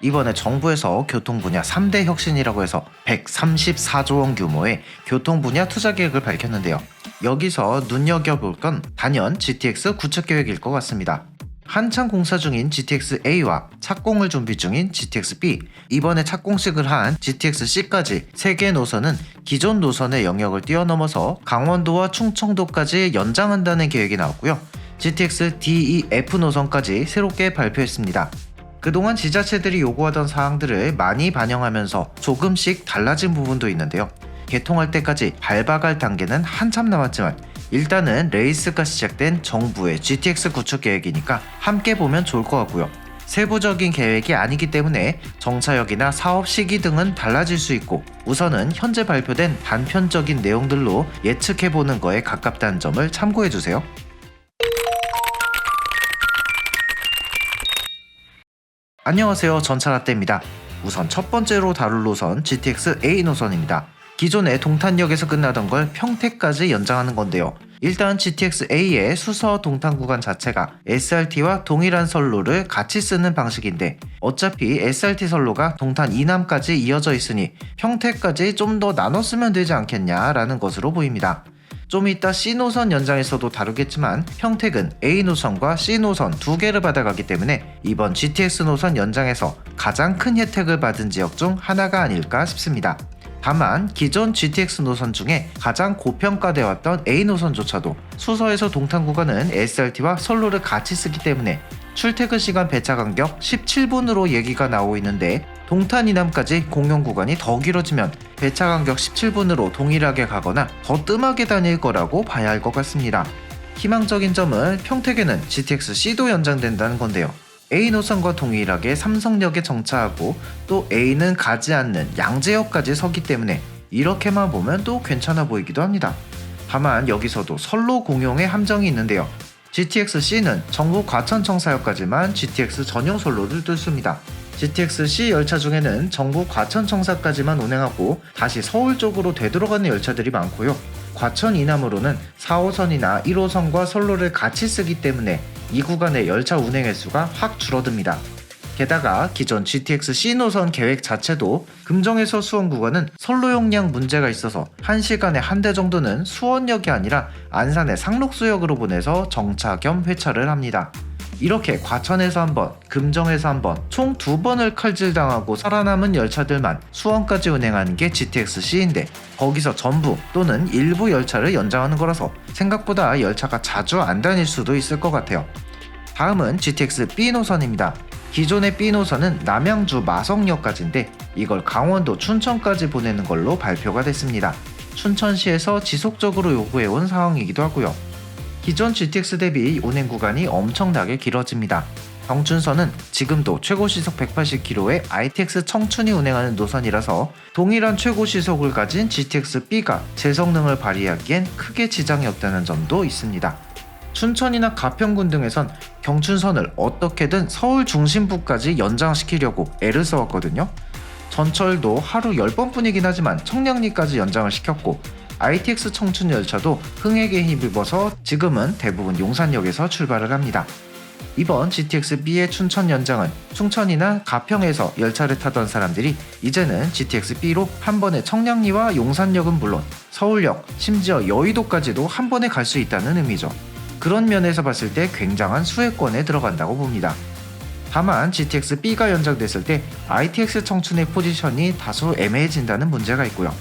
이번에 정부에서 교통 분야 3대 혁신이라고 해서 134조 원 규모의 교통 분야 투자 계획을 밝혔는데요. 여기서 눈여겨볼 건 단연 GTX 구축 계획일 것 같습니다. 한창 공사 중인 GTX-A와 착공을 준비 중인 GTX-B, 이번에 착공식을 한 GTX-C까지 3개 노선은 기존 노선의 영역을 뛰어넘어서 강원도와 충청도까지 연장한다는 계획이 나왔고요. GTX-D-E-F 노선까지 새롭게 발표했습니다. 그동안 지자체들이 요구하던 사항들을 많이 반영하면서 조금씩 달라진 부분도 있는데요. 개통할 때까지 밟아갈 단계는 한참 남았지만 일단은 레이스가 시작된 정부의 GTX 구축 계획이니까 함께 보면 좋을 것 같고요. 세부적인 계획이 아니기 때문에 정차역이나 사업 시기 등은 달라질 수 있고 우선은 현재 발표된 단편적인 내용들로 예측해보는 거에 가깝다는 점을 참고해주세요. 안녕하세요, 전차라떼입니다. 우선 첫 번째로 다룰 노선 GTX-A 노선입니다. 기존의 동탄역에서 끝나던 걸 평택까지 연장하는 건데요. 일단 GTX-A의 수서 동탄 구간 자체가 SRT와 동일한 선로를 같이 쓰는 방식인데 어차피 SRT 선로가 동탄 이남까지 이어져 있으니 평택까지 좀 더 나눠 쓰면 되지 않겠냐라는 것으로 보입니다. 좀 이따 C노선 연장에서도 다루겠지만 평택은 A노선과 C노선 두 개를 받아가기 때문에 이번 GTX 노선 연장에서 가장 큰 혜택을 받은 지역 중 하나가 아닐까 싶습니다. 다만 기존 GTX 노선 중에 가장 고평가되어 왔던 A노선조차도 수서에서 동탄 구간은 SRT와 선로를 같이 쓰기 때문에 출퇴근 시간 배차 간격 17분으로 얘기가 나오고 있는데 동탄 이남까지 공용 구간이 더 길어지면 배차 간격 17분으로 동일하게 가거나 더 뜸하게 다닐 거라고 봐야 할 것 같습니다. 희망적인 점은 평택에는 GTX-C도 연장된다는 건데요. A 노선과 동일하게 삼성역에 정차하고 또 A는 가지 않는 양재역까지 서기 때문에 이렇게만 보면 또 괜찮아 보이기도 합니다. 다만 여기서도 선로 공용의 함정이 있는데요. GTX-C는 정부 과천청사역까지만 GTX 전용 선로를 뚫습니다. GTX-C 열차 중에는 정부 과천청사까지만 운행하고 다시 서울 쪽으로 되돌아가는 열차들이 많고요. 과천 이남으로는 4호선이나 1호선과 선로를 같이 쓰기 때문에 이 구간의 열차 운행 횟수가 확 줄어듭니다. 게다가 기존 GTX-C 노선 계획 자체도 금정에서 수원 구간은 선로 용량 문제가 있어서 1시간에 한 대 정도는 수원역이 아니라 안산의 상록수역으로 보내서 정차 겸 회차를 합니다. 이렇게 과천에서 한 번, 금정에서 한 번, 총 2번을 칼질당하고 살아남은 열차들만 수원까지 운행하는 게 GTX-C인데 거기서 전부 또는 일부 열차를 연장하는 거라서 생각보다 열차가 자주 안 다닐 수도 있을 것 같아요. 다음은 GTX-B 노선입니다. 기존의 B 노선은 남양주 마성역까지인데 이걸 강원도 춘천까지 보내는 걸로 발표가 됐습니다. 춘천시에서 지속적으로 요구해온 상황이기도 하고요. 기존 GTX 대비 운행 구간이 엄청나게 길어집니다. 경춘선은 지금도 최고시속 180km의 ITX 청춘이 운행하는 노선이라서 동일한 최고시속을 가진 GTX-B가 제 성능을 발휘하기엔 크게 지장이 없다는 점도 있습니다. 춘천이나 가평군 등에선 경춘선을 어떻게든 서울 중심부까지 연장시키려고 애를 써왔거든요. 전철도 하루 10번뿐이긴 하지만 청량리까지 연장을 시켰고 ITX 청춘 열차도 흥행에 힘입어서 지금은 대부분 용산역에서 출발을 합니다. 이번 GTX-B의 춘천 연장은 충천이나 가평에서 열차를 타던 사람들이 이제는 GTX-B로 한 번에 청량리와 용산역은 물론 서울역, 심지어 여의도까지도 한 번에 갈 수 있다는 의미죠. 그런 면에서 봤을 때 굉장한 수혜권에 들어간다고 봅니다. 다만 GTX-B가 연장됐을 때 ITX 청춘의 포지션이 다소 애매해진다는 문제가 있고요.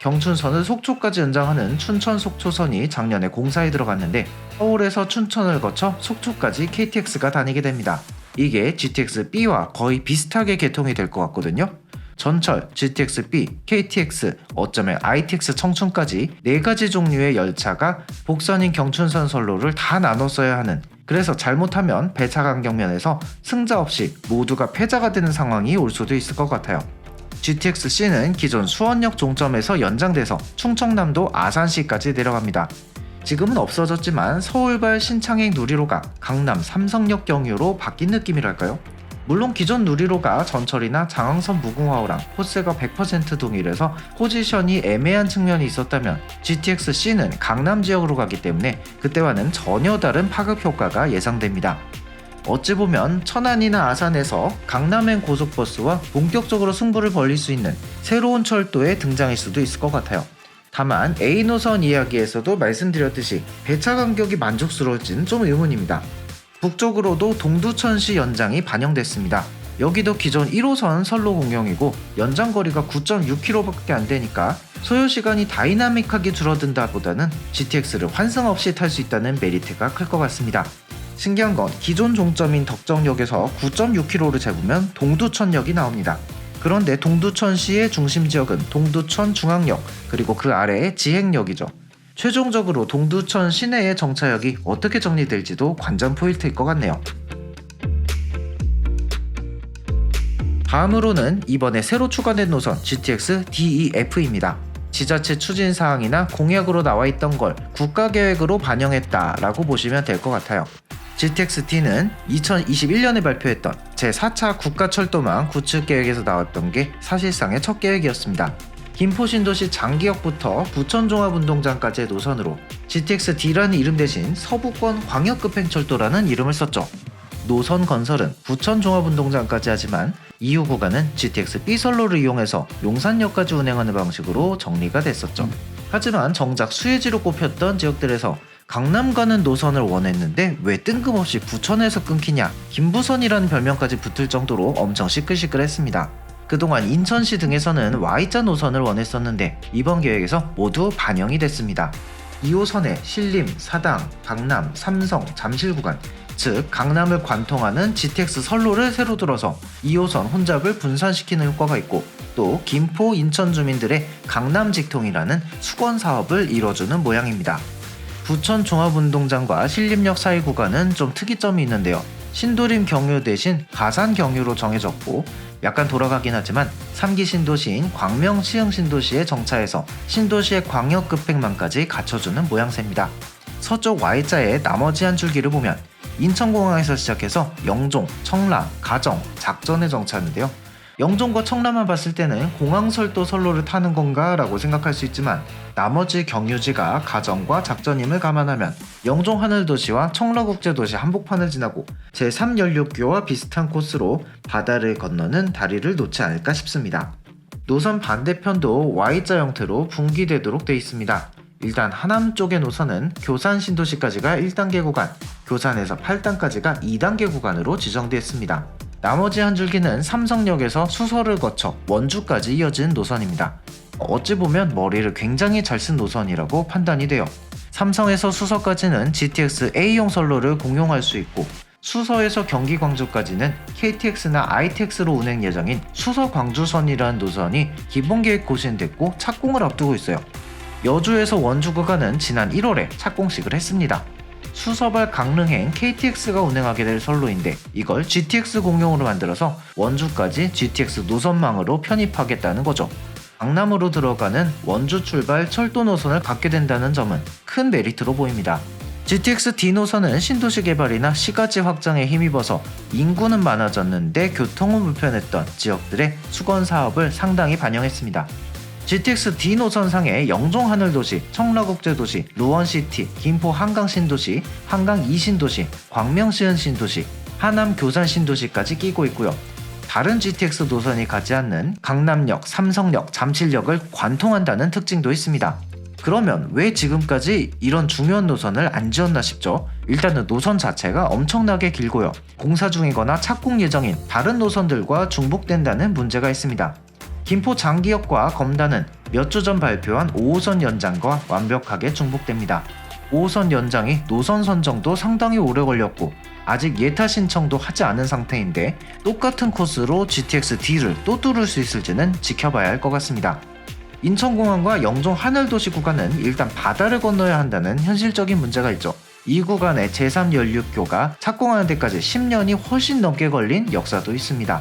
경춘선을 속초까지 연장하는 춘천 속초선이 작년에 공사에 들어갔는데 서울에서 춘천을 거쳐 속초까지 KTX가 다니게 됩니다. 이게 GTX-B와 거의 비슷하게 개통이 될 것 같거든요. 전철, GTX-B, KTX, 어쩌면 ITX 청춘까지 4가지 종류의 열차가 복선인 경춘선 선로를 다 나눠 써야 하는, 그래서 잘못하면 배차 간격 면에서 승자 없이 모두가 패자가 되는 상황이 올 수도 있을 것 같아요. GTX-C는 기존 수원역 종점에서 연장돼서 충청남도 아산시까지 내려갑니다. 지금은 없어졌지만 서울발 신창행 누리로가 강남 삼성역 경유로 바뀐 느낌이랄까요? 물론 기존 누리로가 전철이나 장항선 무궁화호랑 코스가 100% 동일해서 포지션이 애매한 측면이 있었다면 GTX-C는 강남 지역으로 가기 때문에 그때와는 전혀 다른 파급 효과가 예상됩니다. 어찌 보면 천안이나 아산에서 강남행 고속버스와 본격적으로 승부를 벌일 수 있는 새로운 철도의 등장일 수도 있을 것 같아요. 다만 A노선 이야기에서도 말씀드렸듯이 배차 간격이 만족스러울지는 좀 의문입니다. 북쪽으로도 동두천시 연장이 반영됐습니다. 여기도 기존 1호선 선로 공영이고 연장거리가 9.6km밖에 안 되니까 소요시간이 다이나믹하게 줄어든다 보다는 GTX를 환승 없이 탈 수 있다는 메리트가 클 것 같습니다. 신기한 건 기존 종점인 덕정역에서 9.6km를 재보면 동두천역이 나옵니다. 그런데 동두천시의 중심지역은 동두천 중앙역 그리고 그 아래에 지행역이죠. 최종적으로 동두천 시내의 정차역이 어떻게 정리될지도 관전 포인트일 것 같네요. 다음으로는 이번에 새로 추가된 노선 GTX DEF입니다. 지자체 추진사항이나 공약으로 나와있던 걸 국가계획으로 반영했다라고 보시면 될 것 같아요. GTX-D는 2021년에 발표했던 제4차 국가철도망 구축계획에서 나왔던 게 사실상의 첫 계획이었습니다. 김포신도시 장기역부터 부천종합운동장까지의 노선으로 GTX-D라는 이름 대신 서부권 광역급행철도라는 이름을 썼죠. 노선 건설은 부천종합운동장까지 하지만 이후 구간은 GTX-B 선로를 이용해서 용산역까지 운행하는 방식으로 정리가 됐었죠. 하지만 정작 수혜지로 꼽혔던 지역들에서 강남 가는 노선을 원했는데 왜 뜬금없이 부천에서 끊기냐, 김부선이라는 별명까지 붙을 정도로 엄청 시끌시끌했습니다. 그동안 인천시 등에서는 Y자 노선을 원했었는데 이번 계획에서 모두 반영이 됐습니다. 2호선에 신림, 사당, 강남, 삼성, 잠실 구간, 즉 강남을 관통하는 GTX 선로를 새로 들어서 2호선 혼잡을 분산시키는 효과가 있고 또 김포, 인천 주민들의 강남 직통이라는 수건 사업을 이뤄주는 모양입니다. 부천 종합운동장과 신림역 사이 구간은 좀 특이점이 있는데요. 신도림 경유 대신 가산 경유로 정해졌고 약간 돌아가긴 하지만 3기 신도시인 광명 시흥 신도시에 정차해서 신도시의 광역급행망까지 갖춰주는 모양새입니다. 서쪽 Y자의 나머지 한 줄기를 보면 인천공항에서 시작해서 영종, 청라, 가정, 작전에 정차하는데요. 영종과 청라만 봤을 때는 공항설도 선로를 타는 건가 라고 생각할 수 있지만 나머지 경유지가 가정과 작전임을 감안하면 영종 하늘도시와 청라국제도시 한복판을 지나고 제3연륙교와 비슷한 코스로 바다를 건너는 다리를 놓지 않을까 싶습니다. 노선 반대편도 Y자 형태로 분기되도록 되어 있습니다. 일단 하남 쪽의 노선은 교산 신도시까지가 1단계 구간, 교산에서 8단까지가 2단계 구간으로 지정되었습니다. 나머지 한 줄기는 삼성역에서 수서를 거쳐 원주까지 이어진 노선입니다. 어찌 보면 머리를 굉장히 잘 쓴 노선이라고 판단이 돼요. 삼성에서 수서까지는 GTX A용 선로를 공용할 수 있고 수서에서 경기 광주까지는 KTX나 ITX로 운행 예정인 수서 광주선이라는 노선이 기본계획 고시됐고 착공을 앞두고 있어요. 여주에서 원주 구간은 지난 1월에 착공식을 했습니다. 수서발 강릉행 KTX가 운행하게 될 선로인데 이걸 GTX 공용으로 만들어서 원주까지 GTX 노선망으로 편입하겠다는 거죠. 강남으로 들어가는 원주 출발 철도 노선을 갖게 된다는 점은 큰 메리트로 보입니다. GTX-D 노선은 신도시 개발이나 시가지 확장에 힘입어서 인구는 많아졌는데 교통은 불편했던 지역들의 수건 사업을 상당히 반영했습니다. GTX-D 노선상에 영종 하늘도시, 청라국제도시, 루원시티, 김포 한강신도시, 한강 2신도시, 광명시흥 신도시, 하남 교산 신도시까지 끼고 있고요. 다른 GTX 노선이 가지 않는 강남역, 삼성역, 잠실역을 관통한다는 특징도 있습니다. 그러면 왜 지금까지 이런 중요한 노선을 안 지었나 싶죠? 일단은 노선 자체가 엄청나게 길고요. 공사 중이거나 착공 예정인 다른 노선들과 중복된다는 문제가 있습니다. 김포 장기역과 검단은 몇 주 전 발표한 5호선 연장과 완벽하게 중복됩니다. 5호선 연장이 노선 선정도 상당히 오래 걸렸고 아직 예타 신청도 하지 않은 상태인데 똑같은 코스로 GTX-D를 또 뚫을 수 있을지는 지켜봐야 할 것 같습니다. 인천공항과 영종 하늘도시 구간은 일단 바다를 건너야 한다는 현실적인 문제가 있죠. 이 구간의 제3연륙교가 착공하는 데까지 10년이 훨씬 넘게 걸린 역사도 있습니다.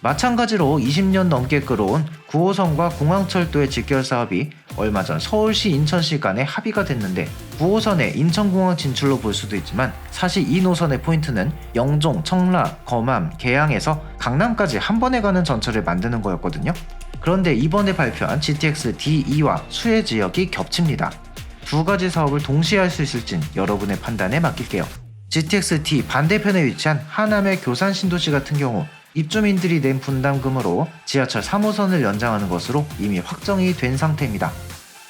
마찬가지로 20년 넘게 끌어온 9호선과 공항철도의 직결 사업이 얼마 전 서울시 인천시 간에 합의가 됐는데 9호선의 인천공항 진출로 볼 수도 있지만 사실 이 노선의 포인트는 영종, 청라, 검암, 계양에서 강남까지 한 번에 가는 전철을 만드는 거였거든요. 그런데 이번에 발표한 GTX-D와 수혜 지역이 겹칩니다. 두 가지 사업을 동시에 할 수 있을진 여러분의 판단에 맡길게요. GTX-D 반대편에 위치한 하남의 교산 신도시 같은 경우 입주민들이 낸 분담금으로 지하철 3호선을 연장하는 것으로 이미 확정이 된 상태입니다.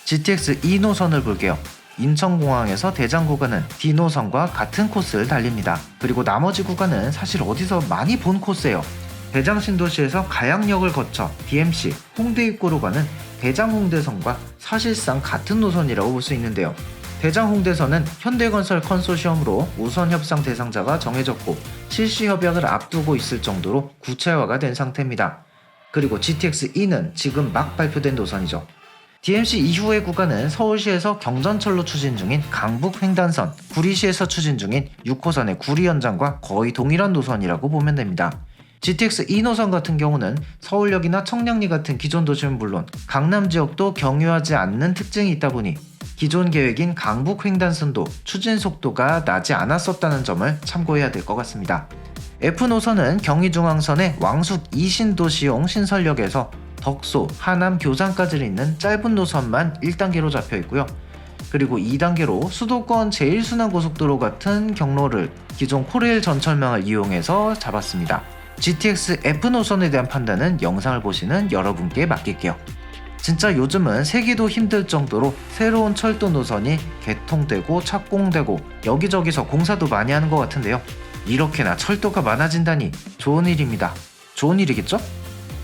GTX-E 노선을 볼게요. 인천공항에서 대장 구간은 D 노선과 같은 코스를 달립니다. 그리고 나머지 구간은 사실 어디서 많이 본 코스예요. 대장 신도시에서 가양역을 거쳐 DMC 홍대 입구로 가는 대장 홍대선과 사실상 같은 노선이라고 볼 수 있는데요. 대장 홍대선은 현대건설 컨소시엄으로 우선 협상 대상자가 정해졌고 실시 협약을 앞두고 있을 정도로 구체화가 된 상태입니다. 그리고 GTX-E는 지금 막 발표된 노선이죠. DMC 이후의 구간은 서울시에서 경전철로 추진 중인 강북 횡단선, 구리시에서 추진 중인 6호선의 구리 연장과 거의 동일한 노선이라고 보면 됩니다. GTX-E 노선 같은 경우는 서울역이나 청량리 같은 기존 도시는 물론 강남 지역도 경유하지 않는 특징이 있다 보니 기존 계획인 강북 횡단선도 추진 속도가 나지 않았었다는 점을 참고해야 될 것 같습니다. F 노선은 경의중앙선의 왕숙 이신도시용 신설역에서 덕소, 하남, 교산까지 있는 짧은 노선만 1단계로 잡혀 있고요. 그리고 2단계로 수도권 제1순환고속도로 같은 경로를 기존 코레일 전철망을 이용해서 잡았습니다. GTX F 노선에 대한 판단은 영상을 보시는 여러분께 맡길게요. 진짜 요즘은 세기도 힘들 정도로 새로운 철도 노선이 개통되고 착공되고 여기저기서 공사도 많이 하는 것 같은데요. 이렇게나 철도가 많아진다니 좋은 일입니다. 좋은 일이겠죠?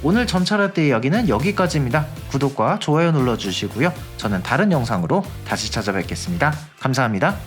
오늘 전철라떼 이야기는 여기까지입니다. 구독과 좋아요 눌러주시고요. 저는 다른 영상으로 다시 찾아뵙겠습니다. 감사합니다.